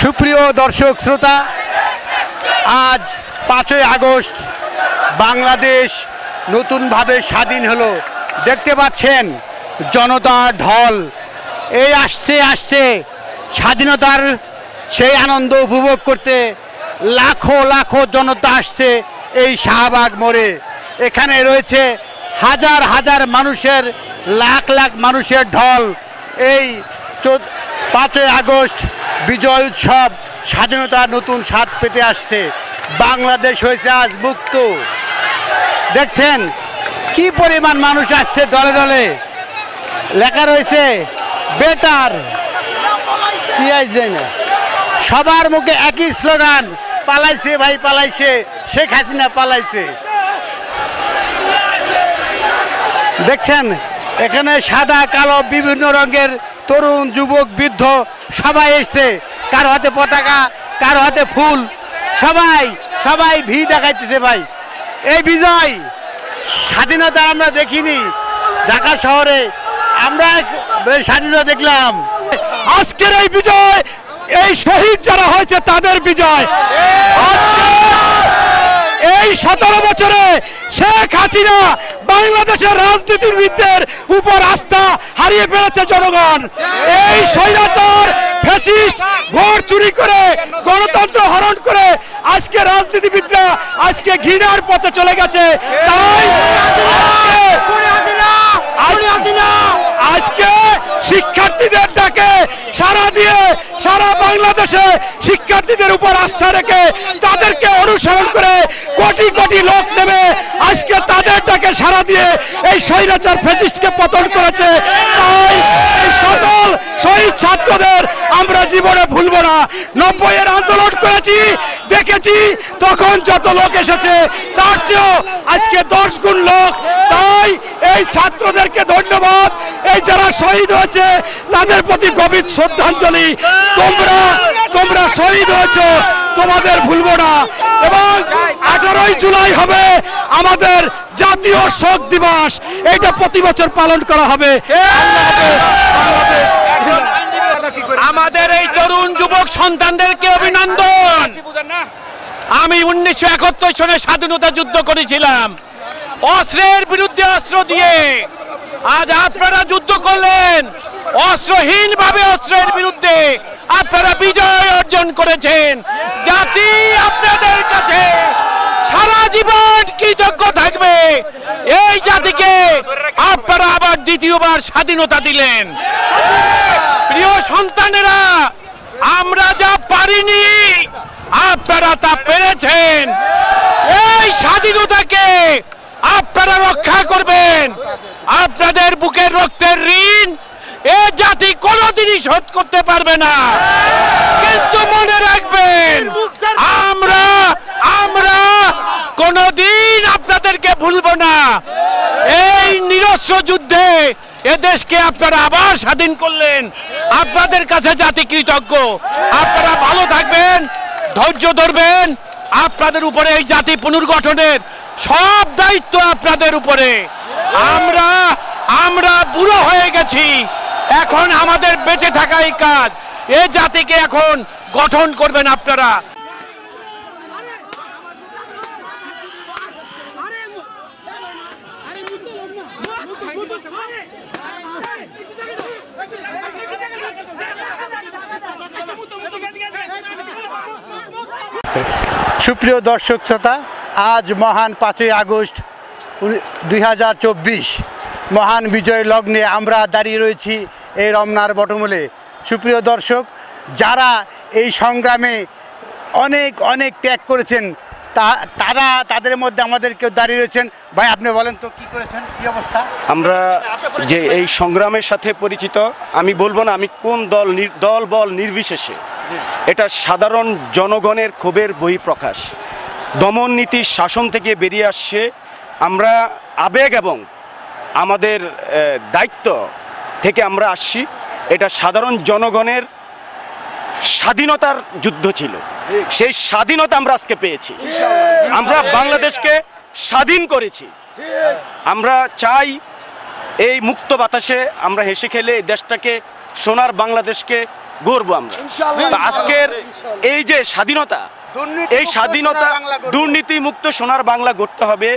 সুপ্রিয় দর্শক শ্রোতা, আজ 5ই আগস্ট বাংলাদেশ নতুনভাবে স্বাধীন হলো। দেখতে পাচ্ছেন জনতার ঢল এই আসছে স্বাধীনতার সেই আনন্দ উপভোগ করতে লাখো লাখো জনতা আসছে এই শাহবাগ মোড়ে। এখানে রয়েছে হাজার হাজার মানুষের, লাখ লাখ মানুষের ঢল। এই 5ই আগস্ট বিজয় উৎসব, স্বাধীনতার নতুন স্বাদ পেতে আসছে। বাংলাদেশ হয়েছে আজ মুক্ত। দেখছেন কি পরিমাণ মানুষ আসছে দলে দলে। লেখা রয়েছে বেটার সবার মুখে একই স্লোগান, পালাইছে ভাই পালাইছে, শেখ হাসিনা পালাইছে। দেখছেন এখানে সাদা কালো বিভিন্ন রঙের তরুণ যুবক বৃদ্ধ সবাই এসছে, কারো হাতে পতাকা, কারো হাতে ফুল, সবাই ভিড় দেখাইতেছে। ভাই এই বিজয় স্বাধীনতা আমরা দেখিনি, ঢাকা শহরে আমরা স্বাধীনতা দেখলাম। আজকের এই বিজয় এই শহীদ যারা হয়েছে তাদের বিজয়। এই 17 বছরে শেখ হাসিনা বাংলাদেশের রাজনীতিবিদদের উপর আস্থা হারিয়ে ফেলেছে জনগণ। এই স্বৈরাচার ফ্যাসিস্ট ভোট চুরি করে, গণতন্ত্র হরণ করে আজকে রাজনীতিবিদরা আজকে ঘৃণার পথে চলে গেছে। তাই আজকে শিক্ষার্থীদের ডাকে সাড়া দিয়ে সারা বাংলাদেশে শিক্ষার্থীদের উপর আস্থা রেখে তাদেরকে অনুসরণ করে কোটি কোটি লোক নেমে আজকে তাদের ডাকে সাড়া দিয়ে এই স্বৈরাচার ফ্যাসিস্টকে পতন করেছে। তাই এই সকল শহীদ ছাত্রদের আমরা জীবনে ভুলব না। 90-এর আন্দোলন করেছি, দেখেছি তখন যত লোক এসেছে তার চেয়েও আজকে 10 গুণ লোক। তাই এই ছাত্রদেরকে ধন্যবাদ। এই যারা শহীদ হয়েছে তাদের প্রতি গভীর শ্রদ্ধাঞ্জলি। তোমরা শহীদ হয়েছো, তোমাদের ভুলবো না। এবং 18ই জুলাই হবে আমাদের জাতীয় শোক দিবস, এটা প্রতি বছর পালন করা হবে। আমাদের এই তরুণ যুবক সন্তানদেরকে অভিনন্দন। আমি 1971 সনে স্বাধীনতা যুদ্ধ করেছিলাম, অস্ত্রের বিরুদ্ধে অস্ত্র দিয়ে। আজ আপনারা যুদ্ধ করলেন অস্ত্রহীন ভাবে, অস্ত্রের বিরুদ্ধে আপনারা বিজয় অর্জন করেছেন। জাতি আপনাদের কাছে সারা জীবন কৃতজ্ঞ থাকবে। এই জাতিকে আপনারা আবার দ্বিতীয়বার স্বাধীনতা দিলেন। প্রিয় সন্তানেরা, আমরা যা পারিনি আপনারা তা পেরেছেন। এই স্বাধীনতাকে আপনারা রক্ষা করবেন। আপনাদের বুকের রক্তের ঋণ এ জাতি কোনোদিনই শোধ করতে পারবে না। কিন্তু মনে রাখবেন, আমরা কোনোদিন আপনাদেরকে ভুলবো না। এই নিরস্ত্র যুদ্ধে এদেশকে আপনারা আবার স্বাধীন করলেন। আপনাদের কাছে জাতি কৃতজ্ঞ। আপনারা ভালো থাকবেন, ধৈর্য ধরবেন। আপনাদের উপরে এই জাতি পুনর্গঠনের সব দায়িত্ব আপনাদের উপরে। আমরা বুড়ো হয়ে গেছি, এখন আমাদের বেঁচে থাকাই কাজ। এই জাতিকে এখন গঠন করবেন আপনারা। সুপ্রিয় দর্শক শ্রোতা, আজ মহান 5ই আগস্ট 2024 মহান বিজয় লগ্নে আমরা দাঁড়িয়ে রয়েছি এই রমনার বটমূলে। সুপ্রিয় দর্শক, যারা এই সংগ্রামে অনেক ত্যাগ করেছেন তাদের মধ্যে আমাদের কেউ দাঁড়িয়ে রয়েছেন। ভাই আপনি বলেন তো কি করেছেন, কি অবস্থা? আমরা যে এই সংগ্রামের সাথে পরিচিত, আমি বলবো না আমি কোন দল বল নির্বিশেষে, এটা সাধারণ জনগণের ক্ষোভের বহিঃপ্রকাশ। দমন নীতির শাসন থেকে বেরিয়ে আসছে আমরা আবেগ এবং আমাদের দায়িত্ব থেকে আমরা আসছি। এটা সাধারণ জনগণের স্বাধীনতার যুদ্ধ ছিল, সেই স্বাধীনতা আমরা আজকে পেয়েছি। আমরা বাংলাদেশকে স্বাধীন করেছি। আমরা চাই এই মুক্ত বাতাসে আমরা হেসে খেলে এই দেশটাকে, সোনার বাংলাদেশকে গড়বো আমরা। তো আজকের এই যে স্বাধীনতা, এই স্বাধীনতা দুর্নীতি মুক্ত সোনার বাংলা গড়তে হবে।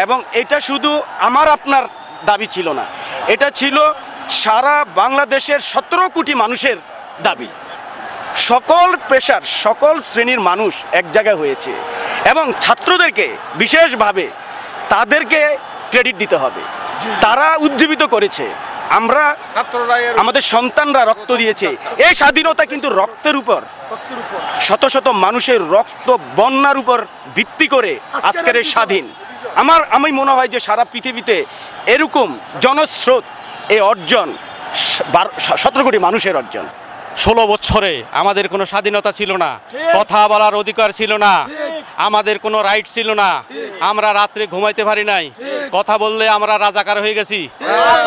এবং এটা শুধু আমার আপনার দাবি ছিল না, এটা ছিল সারা বাংলাদেশের 17 কোটি মানুষের দাবি। সকল পেশার সকল শ্রেণীর মানুষ এক জায়গায় হয়েছে এবং ছাত্রদেরকে বিশেষভাবে তাদেরকে ক্রেডিট দিতে হবে, তারা উজ্জীবিত করেছে। আমরা আমাদের সন্তানরা রক্ত দিয়েছে। এই স্বাধীনতা কিন্তু রক্তের উপর, শত শত মানুষের রক্ত বন্যার উপর ভিত্তি করে আজকের এই স্বাধীন। আমি মনে হয় যে সারা পৃথিবীতে এরকম জনস্রোত এই অর্জন 17 কোটি মানুষের অর্জন। 16 বছরে আমাদের কোনো স্বাধীনতা ছিল না, কথা বলার অধিকার ছিল না, আমাদের কোনো রাইট ছিল না, আমরা রাত্রে ঘুমাইতে পারি নাই, কথা বললে আমরা রাজাকার হয়ে গেছি,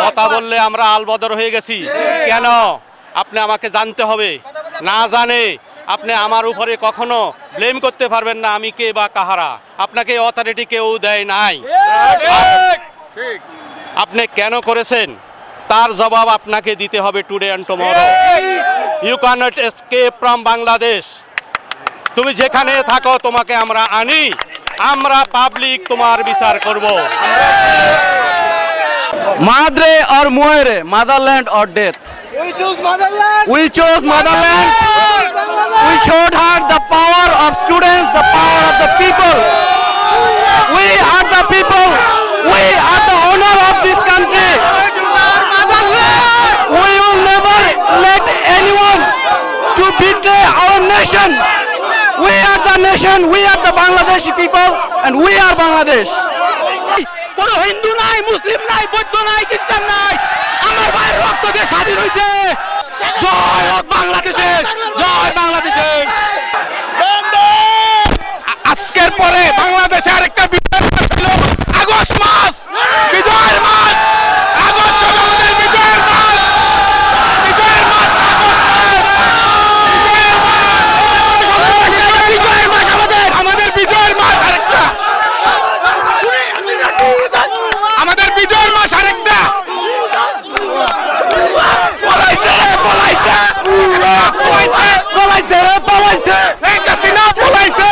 কথা বললে আমরা আলবদর হয়ে গেছি। কেন? আপনি আমাকে জানতে হবে, না জানে আপনি আমার উপরে কখনো ব্লেম করতে পারবেন না আমি কে বা কাহারা। আপনাকে অথরিটি কেউ দেয় নাই। আপনি কেন করেছেন তার জবাব আপনাকে দিতে হবে today and tomorrow. You cannot escape from Bangladesh. তুমি যেখানে থাকো তোমাকে আমরা আনি, আমরা পাবলিক তোমার বিচার করব। Madre or muere, motherland or death. We choose motherland. We chose motherland. We showed her the power of students, the power of the people. We are the people. We are the owner of this country. We will never let anyone to betray our nation. We are the nation. We are the Bangladeshi people, and we are Bangladesh. কোনো হিন্দু নাই, মুসলিম নাই, বৌদ্ধ নাই, খ্রিস্টান নাই, আমার ভাইয়ের রক্ত দিয়ে স্বাধীন হয়েছে। জয় হোক বাংলাদেশে, জয় বাংলাদেশে। আজকের পরে বাংলাদেশে আরেকটা বিজয় ছিল আগস্ট মাস, বিজয়ের মাস। আগস্ট হলো আমাদের বিজয়ের মাস, বিজয়ের মাস বিজয়ের মাস আমাদের বিজয়ের মাস আরেকটা, আমাদের বিজয়ের মাস আরেকটা। পলাইছে পলাইছে পলাইছে পলাইছে পলাইছে পলাইছে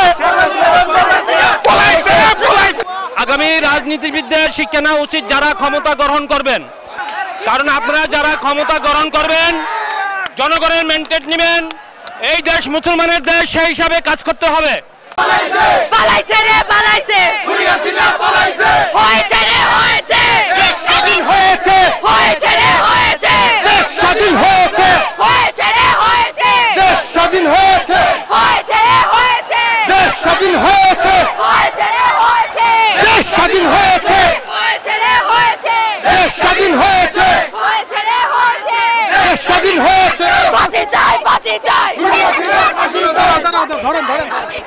পলাইছে পলাইছে। আগামী রাজনীতিবিদদের শিক্ষা নেওয়া উচিত যারা ক্ষমতা গ্রহণ করবেন, কারণ আপনারা যারা ক্ষমতা গ্রহণ করবেন জনগণের মেন্টেট নেবেন। এই দেশ মুসলমানের দেশ, সেই হিসাবে কাজ করতে হবে। পালাইছে রে পালাইছে, হয়েছে রে হয়েছে, দেশ স্বাধীন হয়েছে, হয়েছে রে হয়েছে, দেশ স্বাধীন হয়েছে, হয়েছে রে হয়েছে, দেশ স্বাধীন হয়েছে, হয়েছে রে হয়েছে, দেশ স্বাধীন হয়েছে, হয়েছে রে হয়েছে, দেশ স্বাধীন হয়েছে, হয়েছে রে হয়েছে, দেশ স্বাধীন হয়েছে, হয়েছে রে হয়েছে, দেশ স্বাধীন হয়েছে। ফাঁসি চাই, ফাঁসি চাই, ফাঁসি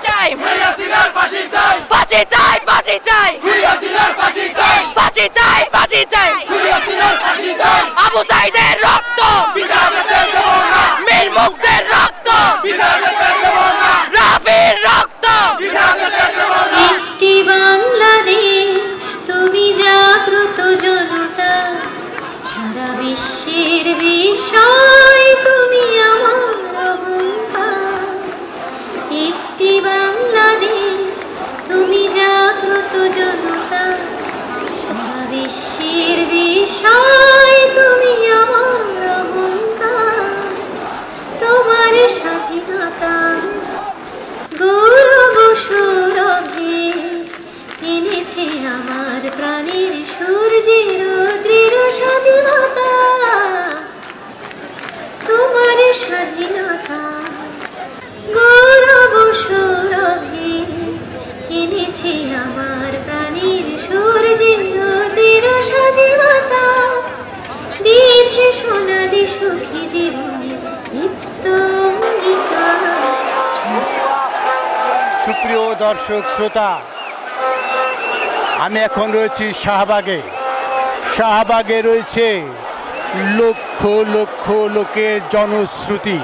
চাই, ফাঁসি চাই, ফাঁসি চাই, ফাঁসি চাই, ফাঁসি চাই, আবু সাইদের রক্ত, মীর মুগ্ধের রক্ত, রাফির রক্ত। একটি বাংলাদেশ, তুমি জাগ্রত জনতা, সারা বিশ্বের বিষয় তুমি আমার অহংকার। একটি বাংলাদেশ, তুমি জাগ্রত জনতা, সারা বিশ্বের বিষয় তুমি আমার অহংকার। তোমার স্বাধীনতা গৌরব সৌরভে এনেছে আমার প্রাণের সূর্যের দৃঢ় সজীবতা। তোমার স্বাধীনতা গৌরব সৌরভে এনেছে আমার প্রাণের সূর্যের দৃঢ় সজীবতা। দিয়েছে সোনালি সুখী জীবনে নিত্য অঙ্গীকার। সুপ্রিয় দর্শক শ্রোতা, আমি এখন রয়েছি শাহবাগে। শাহবাগে রয়েছে লক্ষ লক্ষ লোকের জনশ্রুতি।